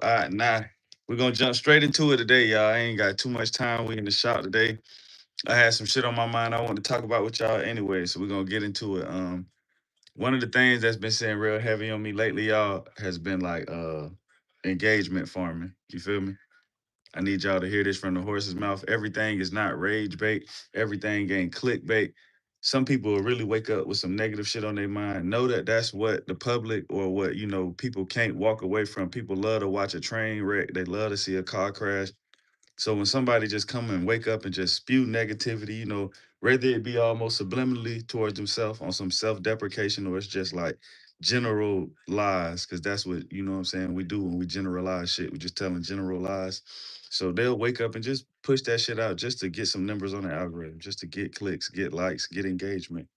All right, now we're gonna jump straight into it today, y'all. I ain't got too much time. We in the shop today. I had some shit on my mind I want to talk about with y'all anyway, so we're gonna get into it. One of the things that's been sitting real heavy on me lately, y'all, has been like engagement farming. You feel me? I need y'all to hear this from the horse's mouth. Everything is not rage bait. Everything ain't clickbait. Some people will really wake up with some negative shit on their mind. Know that that's what the public or what people can't walk away from. People love to watch a train wreck. They love to see a car crash. So when somebody just come and wake up and just spew negativity, whether it be almost subliminally towards themselves on some self-deprecation or it's just like general lies, because that's what what I'm saying we do when we generalize shit. We just telling general lies. So they'll wake up and just push that shit out just to get some numbers on the algorithm, just to get clicks, get likes, get engagement.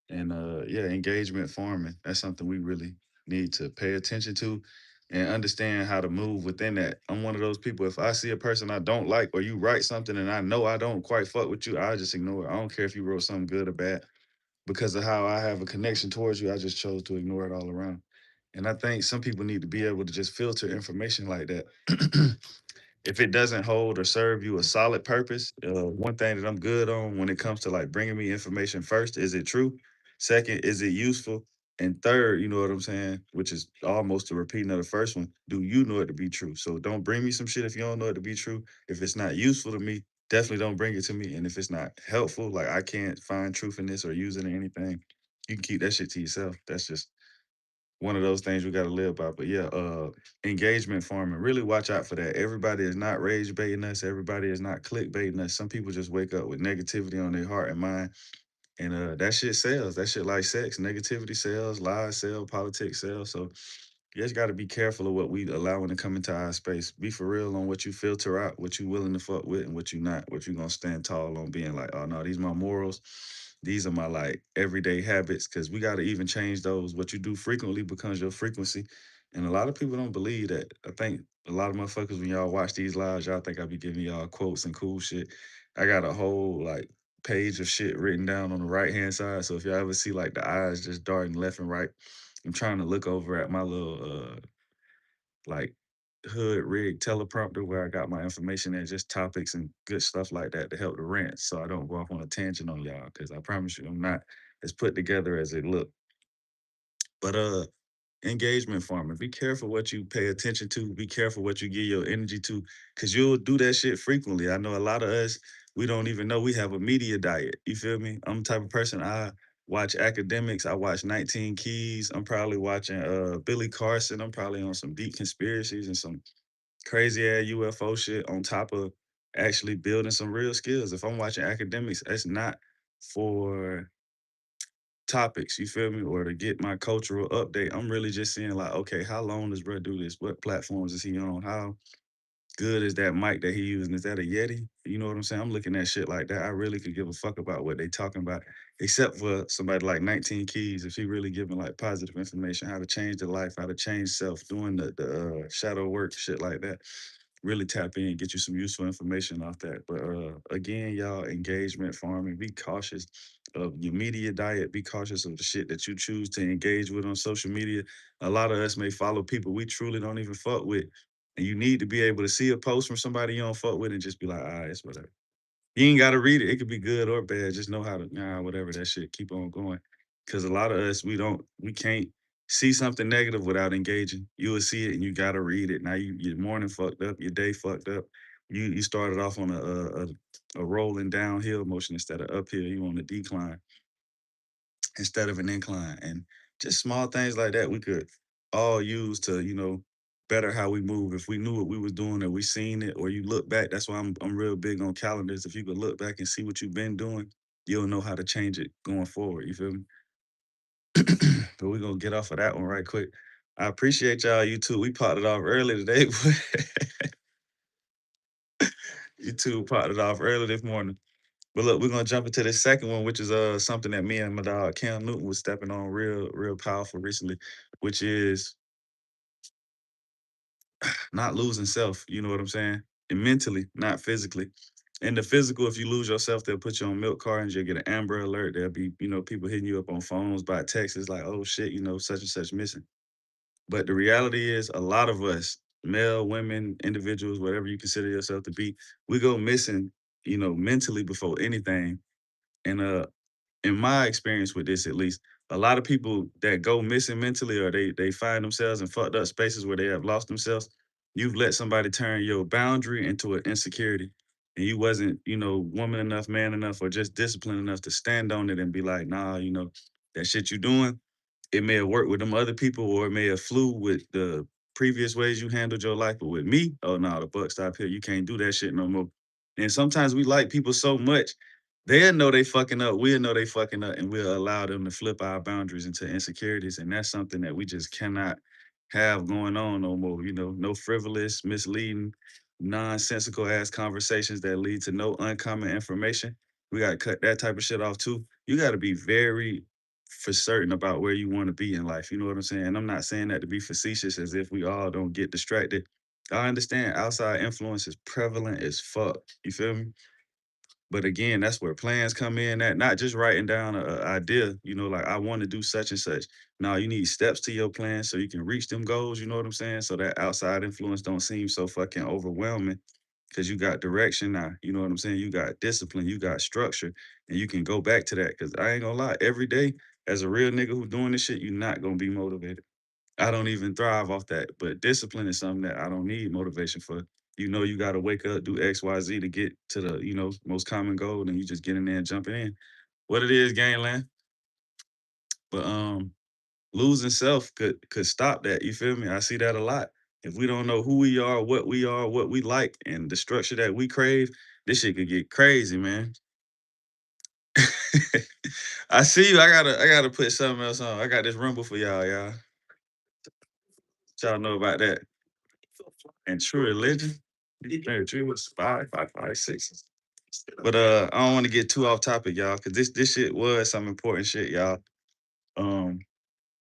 And yeah, engagement farming. That's something we really need to pay attention to and understand how to move within that. I'm one of those people. If I see a person I don't like or you write something and I know I don't quite fuck with you, I just ignore it. I don't care if you wrote something good or bad. Because of how I have a connection towards you, I just chose to ignore it all around. And I think some people need to be able to just filter information like that. If it doesn't hold or serve you a solid purpose, one thing that I'm good on when it comes to like bringing me information, first, is it true? Second, is it useful? And third, you know what I'm saying, which is almost a repeating of the first one, do you know it to be true? So don't bring me some shit if you don't know it to be true. If it's not useful to me, definitely don't bring it to me. And if it's not helpful, like I can't find truth in this or use it in anything, you can keep that shit to yourself. That's just one of those things we got to live by. But yeah, engagement farming. Really watch out for that. Everybody is not rage baiting us. Everybody is not clickbaiting us. Some people just wake up with negativity on their heart and mind, and that shit sells. That shit like sex. Negativity sells. Lies sell. Politics sell. So you just got to be careful of what we allowing to come into our space. Be for real on what you filter out, what you willing to fuck with, and what you not. What you gonna stand tall on being like, oh no, these my morals. These are my like everyday habits. Cause we gotta even change those. What you do frequently becomes your frequency. And a lot of people don't believe that. I think a lot of motherfuckers, when y'all watch these lives, y'all think I be giving y'all quotes and cool shit. I got a whole like page of shit written down on the right hand side. So if y'all ever see like the eyes just darting left and right, I'm trying to look over at my little like hood rig teleprompter where I got my information at, just topics and good stuff like that to help the rant, so I don't go off on a tangent on y'all. Because I promise you, I'm not as put together as it look. But engagement farming. Be careful what you pay attention to. Be careful what you give your energy to, because you'll do that shit frequently. I know a lot of us, we don't even know we have a media diet. You feel me? I'm the type of person, I watch academics. I watch 19 Keys. I'm probably watching Billy Carson. I'm probably on some deep conspiracies and some crazy ass UFO shit on top of actually building some real skills. If I'm watching academics, it's not for topics, you feel me? Or to get my cultural update. I'm really just seeing like, okay, how long does bro do this? What platforms is he on? How good is that mic that he using? Is that a Yeti? You know what I'm saying? I'm looking at shit like that. I really could give a fuck about what they talking about, except for somebody like 19 Keys. If he really giving like positive information, how to change the life, how to change self, doing the shadow work, shit like that. Really tap in, get you some useful information off that. But again, y'all, engagement farming. Be cautious of your media diet. Be cautious of the shit that you choose to engage with on social media. A lot of us may follow people we truly don't even fuck with, and you need to be able to see a post from somebody you don't fuck with and just be like, all right, it's whatever. You ain't got to read it. It could be good or bad. Just know how to, nah, whatever that shit, keep on going. Because a lot of us, we can't see something negative without engaging. You will see it and you got to read it. Now your morning fucked up, your day fucked up. You started off on a rolling downhill motion instead of uphill. You on a decline instead of an incline. And just small things like that we could all use to, better how we move. If we knew what we was doing or we seen it or you look back, that's why I'm real big on calendars. If you could look back and see what you've been doing, you'll know how to change it going forward. You feel me? But we're gonna get off of that one right quick. I appreciate y'all, you two. We popped it off early today, but you two popped it off early this morning. But look, we're gonna jump into the second one, which is something that me and my dog Cam Newton was stepping on real powerful recently, which is not losing self. You know what I'm saying? And mentally, not physically. And the physical, if you lose yourself, they'll put you on milk cartons. You'll get an Amber Alert. There'll be, people hitting you up on phones by text. It's like, oh shit, such and such missing. But the reality is, a lot of us, male, women, individuals, whatever you consider yourself to be, we go missing, mentally before anything. And in my experience with this, at least, a lot of people that go missing mentally, or they find themselves in fucked up spaces where they have lost themselves. You've let somebody turn your boundary into an insecurity, and you wasn't, woman enough, man enough, or just disciplined enough to stand on it and be like, nah, that shit you doing, it may have worked with them other people, or it may have flew with the previous ways you handled your life. But with me, oh no, the buck stop here. You can't do that shit no more. And sometimes we like people so much, they'll know they fucking up, we'll know they fucking up, and we'll allow them to flip our boundaries into insecurities. And that's something that we just cannot have going on no more. No frivolous, misleading, nonsensical ass conversations that lead to no uncommon information. We gotta cut that type of shit off too. You gotta be very for certain about where you want to be in life. You know what I'm saying? I'm not saying that to be facetious, as if we all don't get distracted. I understand outside influence is prevalent as fuck. You feel me? But again, that's where plans come in at, not just writing down a idea, like I want to do such and such. No, you need steps to your plan so you can reach them goals, you know what I'm saying? So that outside influence don't seem so fucking overwhelming because you got direction now. You know what I'm saying? You got discipline, you got structure, and you can go back to that. Cause I ain't gonna lie, every day as a real nigga who doing this shit, you're not gonna be motivated. I don't even thrive off that. But discipline is something that I don't need motivation for. You got to wake up, do X, Y, Z to get to the, most common goal, and you just get in there and jumping in. What it is, gangland. But losing self could stop that. You feel me? I see that a lot. If we don't know who we are, what we like, and the structure that we crave, this shit could get crazy, man. I see you. I gotta put something else on. I got this rumble for y'all. What y'all know about that? And true religion. Very true. Was five, six. But I don't want to get too off topic, y'all, because this shit was some important shit, y'all. Um,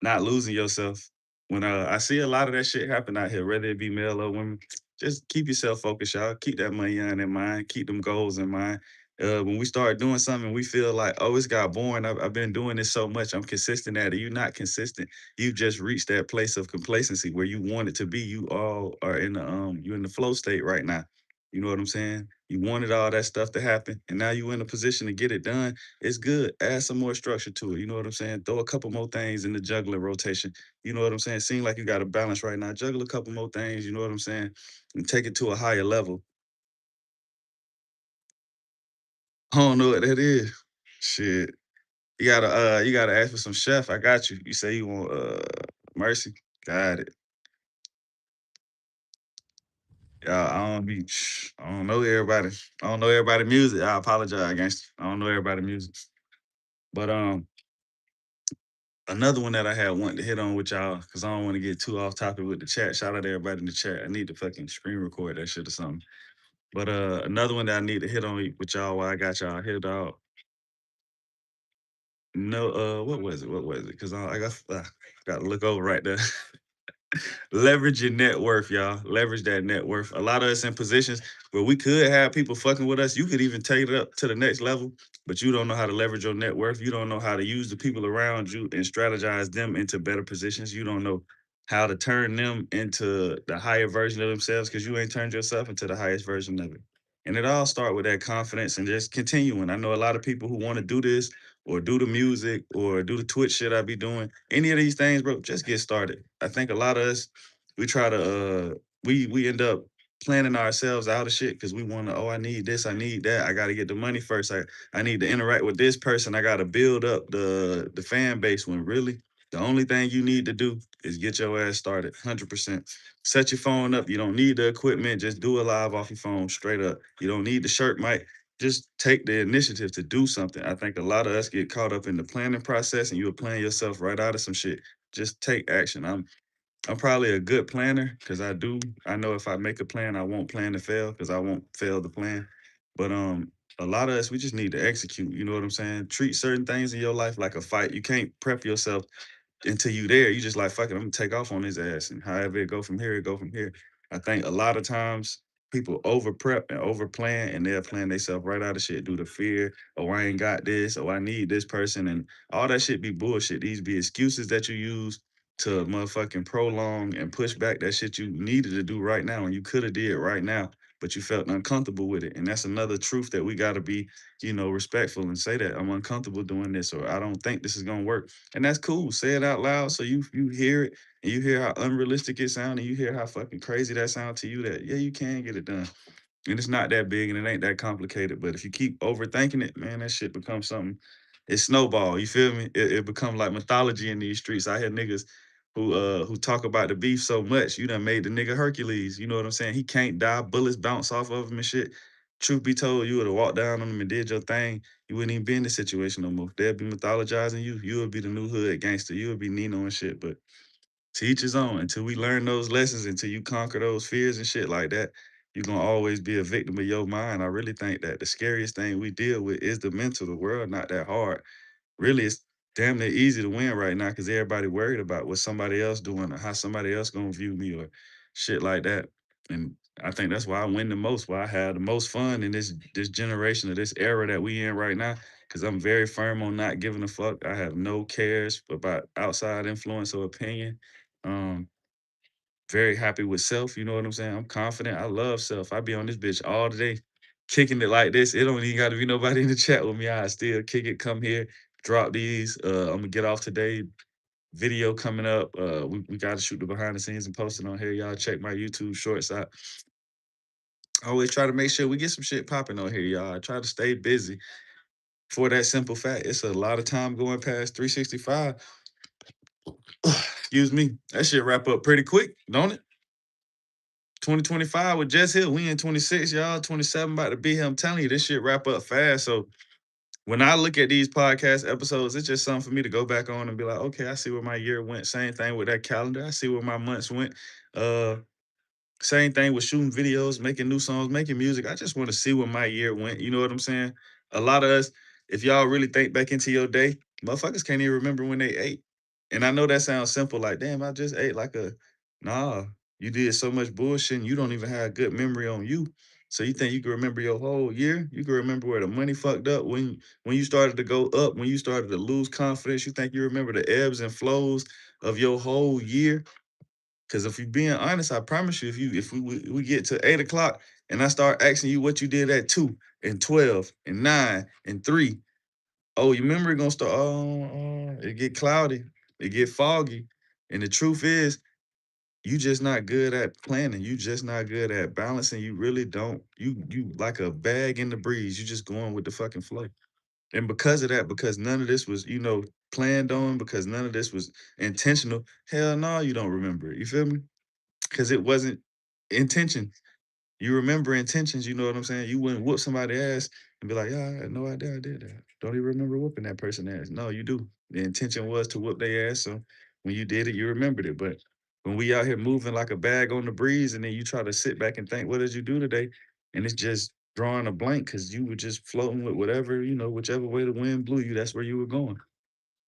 not losing yourself. When I see a lot of that shit happen out here, whether it be male or women, just keep yourself focused, y'all. Keep that money in mind. Keep them goals in mind. When we start doing something, we feel like, oh, it's got boring. I've been doing this so much. I'm consistent at it. You're not consistent. You've just reached that place of complacency where you want it to be. You all are in the you in the flow state right now. You know what I'm saying? You wanted all that stuff to happen, and now you in a position to get it done. It's good. Add some more structure to it. You know what I'm saying? Throw a couple more things in the juggling rotation. You know what I'm saying? Seem like you got a balance right now. Juggle a couple more things. You know what I'm saying? And take it to a higher level. I don't know what that is. Shit. You gotta ask for some chef. I got you. You say you want mercy. Got it. Yeah, I don't know everybody. I don't know everybody music. I apologize against you. I don't know everybody music. But another one that I had wanted to hit on with y'all, because I don't want to get too off topic with the chat. Shout out to everybody in the chat. I need to fucking screen record that shit or something. But another one that I need to hit on with y'all while I got y'all hit out. No, what was it? What was it? Because I got to look over right there. Leverage your net worth, y'all. Leverage that net worth. A lot of us in positions where we could have people fucking with us. You could even take it up to the next level, but you don't know how to leverage your net worth. You don't know how to use the people around you and strategize them into better positions. You don't know how to turn them into the higher version of themselves because you ain't turned yourself into the highest version of it. And it all start with that confidence and just continuing. I know a lot of people who want to do this or do the music or do the Twitch shit I be doing. Any of these things, bro, just get started. I think a lot of us we try to we end up planning ourselves out of shit because we want to, oh, I need this, I need that, I gotta get the money first. I need to interact with this person, I gotta build up the fan base when really the only thing you need to do is get your ass started 100%. Set your phone up. You don't need the equipment. Just do it live off your phone straight up. You don't need the shirt mic. Just take the initiative to do something. I think a lot of us get caught up in the planning process and you'll plan yourself right out of some shit. Just take action. I'm probably a good planner because I know if I make a plan, I won't plan to fail because I won't fail the plan. But a lot of us we just need to execute. You know what I'm saying? Treat certain things in your life like a fight. You can't prep yourself until you there. You just like fuck it, I'm gonna take off on his ass. And however it go from here, it go from here. I think a lot of times people over prep and over plan and they'll plan themselves right out of shit due to fear. Oh, I ain't got this, oh I need this person, and all that shit be bullshit. These be excuses that you use to motherfucking prolong and push back that shit you needed to do right now and you could have did right now, but you felt uncomfortable with it. And that's another truth that we got to be, respectful and say that I'm uncomfortable doing this or I don't think this is gonna work. And that's cool. Say it out loud so you hear it and you hear how unrealistic it sounds and you hear how fucking crazy that sounds to you that yeah, you can get it done. And it's not that big and it ain't that complicated. But if you keep overthinking it, man, that shit becomes something. It snowball. You feel me? It become like mythology in these streets. I hear niggas who talk about the beef so much. You done made the nigga Hercules. You know what I'm saying? He can't die. Bullets bounce off of him and shit. Truth be told, you would have walked down on him and did your thing. You wouldn't even be in this situation no more. They'd be mythologizing you. You would be the new hood gangster. You would be Nino and shit. But to each his own. Until we learn those lessons, until you conquer those fears and shit like that, you're gonna always be a victim of your mind. I really think that the scariest thing we deal with is the mental. The world not that hard. Really, it's damn near easy to win right now because everybody worried about what somebody else doing or how somebody else gonna view me or shit like that. And I think that's why I win the most, why I have the most fun in this generation of this era that we in right now. Cause I'm very firm on not giving a fuck. I have no cares about outside influence or opinion. Um, very happy with self. You know what I'm saying? I'm confident. I love self. I be on this bitch all day, kicking it like this. It don't even got to be nobody in the chat with me. I still kick it. Come here, drop these. I'm gonna get off today. Video coming up. We got to shoot the behind the scenes and post it on here. Y'all check my YouTube shorts out. I always try to make sure we get some shit popping on here, y'all. I try to stay busy for that simple fact. It's a lot of time going past 365. Excuse me. That shit wrap up pretty quick, don't it? 2025 was just here. We in 26, y'all. 27 about to be here. I'm telling you, this shit wrap up fast. So when I look at these podcast episodes, it's just something for me to go back on and be like, okay, I see where my year went. Same thing with that calendar. I see where my months went. Uh, Same thing with shooting videos, making new songs, making music. I just want to see where my year went. You know what I'm saying? A lot of us, if y'all really think back into your day, motherfuckers can't even remember when they ate. And I know that sounds simple, like, damn, I just ate like a nah. You did so much bullshit and you don't even have good memory on you. So you think you can remember your whole year? You can remember where the money fucked up when you started to go up, when you started to lose confidence. You think you remember the ebbs and flows of your whole year? Because if you're being honest, I promise you, if we get to 8 o'clock and I start asking you what you did at 2 and 12 and 9 and 3, oh, your memory gonna start. It get cloudy, it get foggy, and the truth is, you just not good at planning. You just not good at balancing. You really don't. You like a bag in the breeze. You just going with the fucking flow. And because of that, because none of this was, planned on, because none of this was intentional, hell no, you don't remember it. You feel me? Because it wasn't intention. You remember intentions, you know what I'm saying? You wouldn't whoop somebody's ass and be like, yeah, I had no idea I did that. Don't even remember whooping that person ass. No, you do. The intention was to whoop their ass. So when you did it, you remembered it. But when we out here moving like a bag on the breeze and then you try to sit back and think, what did you do today? And it's just drawing a blank because you were just floating with whatever, whichever way the wind blew you, that's where you were going.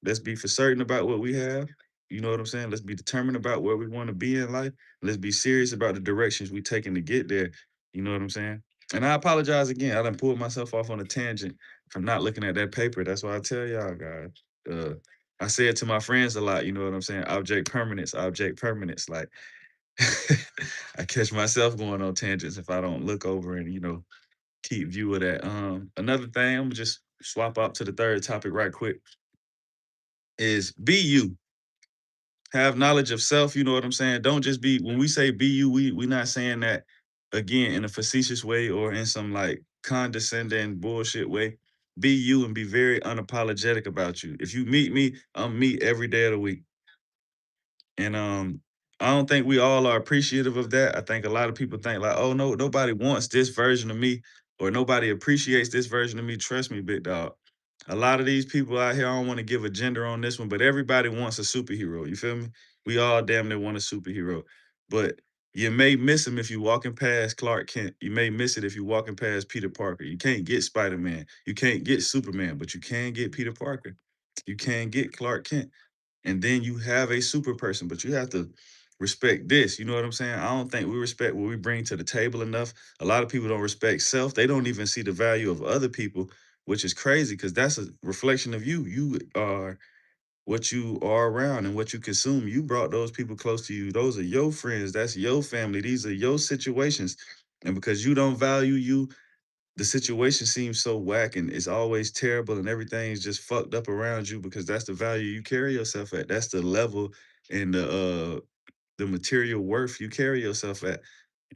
Let's be for certain about what we have. You know what I'm saying? Let's be determined about where we want to be in life. Let's be serious about the directions we taking to get there. You know what I'm saying? And I apologize again. I done pulled myself off on a tangent from not looking at that paper. That's why I tell y'all, guys. I say it to my friends a lot. You know what I'm saying? Object permanence, object permanence. Like I catch myself going on tangents if I don't look over and keep view of that. Another thing, I'm gonna just swap up to the third topic right quick is be you. Have knowledge of self, you know what I'm saying? Don't just be when we say be you, we not saying that again in a facetious way or in some like condescending bullshit way. Be you and be very unapologetic about you. If you meet me, I'm me every day of the week. And I don't think we all are appreciative of that. I think a lot of people think like, oh no, nobody wants this version of me or nobody appreciates this version of me. Trust me, big dog. A lot of these people out here, I don't want to give a gender on this one, but everybody wants a superhero. You feel me? We all damn near want a superhero. But you may miss him if you're walking past Clark Kent. You may miss it if you're walking past Peter Parker. You can't get Spider-Man. You can't get Superman, but you can get Peter Parker. You can get Clark Kent and then you have a super person, but you have to respect this. You know what I'm saying? I don't think we respect what we bring to the table enough. A lot of people don't respect self. They don't even see the value of other people, which is crazy because that's a reflection of you. You are what you are around and what you consume. You brought those people close to you. Those are your friends. That's your family. These are your situations. And because you don't value you, the situation seems so whack and it's always terrible and everything's just fucked up around you because that's the value you carry yourself at. That's the level and the material worth you carry yourself at.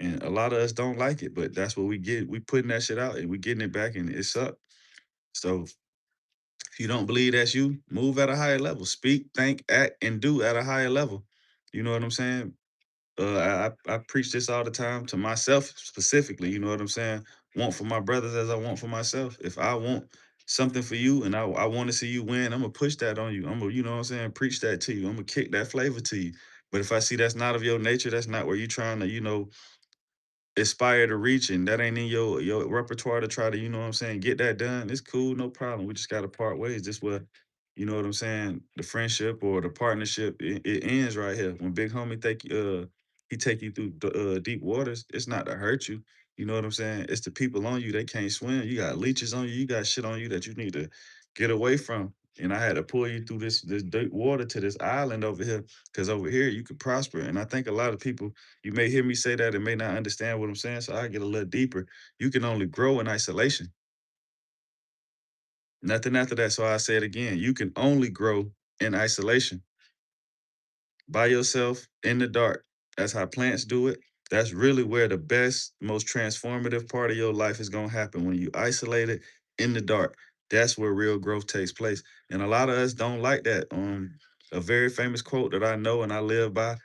And a lot of us don't like it, but that's what we get. We putting that shit out and we getting it back and it sucks. So if you don't believe that's you, move at a higher level. Speak, think, act, and do at a higher level. You know what I'm saying? I preach this all the time to myself specifically. You know what I'm saying? Want for my brothers as I want for myself. If I want something for you and I want to see you win, I'm gonna push that on you. I'm gonna, you know what I'm saying, preach that to you. I'm gonna kick that flavor to you. But if I see that's not of your nature, that's not where you trying to, aspire to reach and that ain't in your repertoire to try to, you know what I'm saying, get that done, it's cool, no problem. We just gotta part ways. This where, you know what I'm saying, the friendship or the partnership, it ends right here. When big homie he take you through deep waters, it's not to hurt you. You know what I'm saying? It's the people on you, they can't swim. You got leeches on you, you got shit on you that you need to get away from. And I had to pull you through this deep water to this island over here, because over here you could prosper. And I think a lot of people, you may hear me say that and may not understand what I'm saying, so I get a little deeper. You can only grow in isolation. Nothing after that. So I say it again. You can only grow in isolation by yourself in the dark. That's how plants do it. That's really where the best, most transformative part of your life is going to happen when you isolate it in the dark. That's where real growth takes place. And a lot of us don't like that. A very famous quote that I know and I live by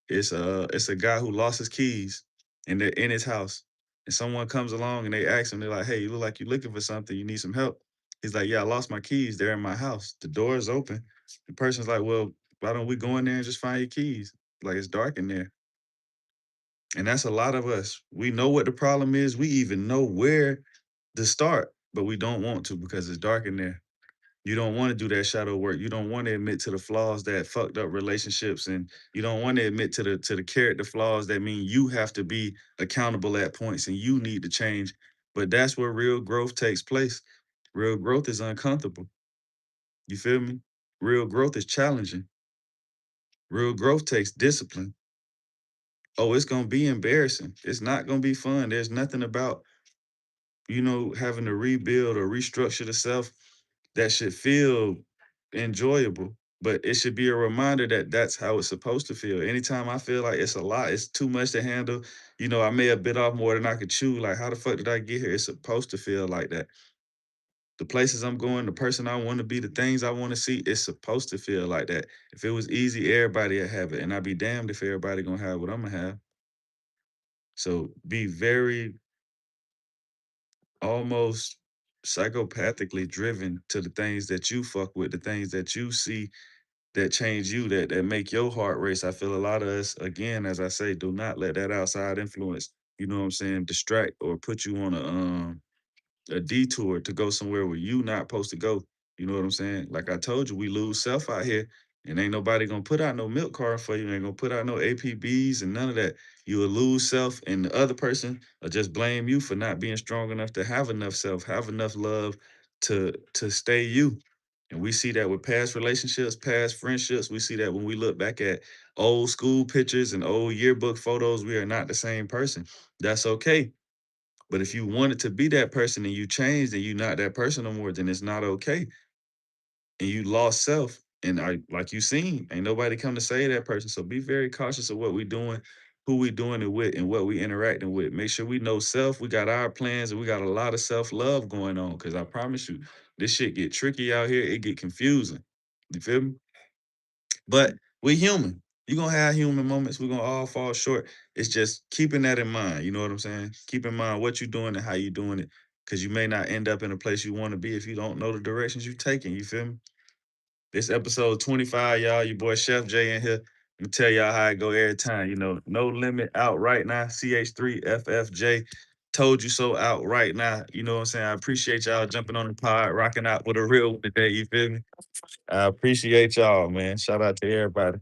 is it's a guy who lost his keys and they're in his house. And someone comes along and they ask him, they're like, "Hey, you look like you're looking for something. You need some help." He's like, "Yeah, I lost my keys. They're in my house. The door is open." The person's like, "Well, why don't we go in there and just find your keys? Like it's dark in there." And that's a lot of us. We know what the problem is. We even know where to start, but we don't want to because it's dark in there. You don't want to do that shadow work. You don't want to admit to the flaws that fucked up relationships, and you don't want to admit to the character flaws that mean you have to be accountable at points and you need to change. But that's where real growth takes place. Real growth is uncomfortable. You feel me? Real growth is challenging. Real growth takes discipline. Oh, it's gonna be embarrassing. It's not gonna be fun. There's nothing about, having to rebuild or restructure the self that should feel enjoyable. But it should be a reminder that that's how it's supposed to feel. Anytime I feel like it's a lot, it's too much to handle, I may have bit off more than I could chew. Like, how the fuck did I get here? It's supposed to feel like that. The places I'm going, the person I want to be, the things I want to see, it's supposed to feel like that. If it was easy, everybody would have it. And I'd be damned if everybody gonna have what I'm gonna have. So be very almost psychopathically driven to the things that you fuck with, the things that you see that change you, that make your heart race. I feel a lot of us, again, as I say, do not let that outside influence, you know what I'm saying, distract or put you on a detour to go somewhere where you not supposed to go. You know what I'm saying? Like I told you, we lose self out here, and ain't nobody gonna put out no milk card for you. Ain't gonna put out no APBs and none of that. You will lose self, and the other person will just blame you for not being strong enough to have enough self, have enough love to stay you. And we see that with past relationships, past friendships. We see that when we look back at old school pictures and old yearbook photos, we are not the same person. That's okay, but if you wanted to be that person and you changed and you're not that person no more, then it's not okay. And you lost self. And like you seen, ain't nobody come to save that person. So be very cautious of what we doing, who we doing it with, and what we interacting with. Make sure we know self. We got our plans and we got a lot of self-love going on. Cause I promise you, this shit get tricky out here. It get confusing. You feel me? But we human. You're gonna have human moments. We're gonna all fall short. It's just keeping that in mind. You know what I'm saying? Keep in mind what you're doing and how you're doing it. Cause you may not end up in a place you want to be if you don't know the directions you're taking. You feel me? This episode 25, y'all. Your boy Chef J in here. Let me tell y'all how I go every time. No limit out right now. CH3FFJ. Told you so out right now. You know what I'm saying? I appreciate y'all jumping on the pod, rocking out with a real one today. You feel me? I appreciate y'all, man. Shout out to everybody.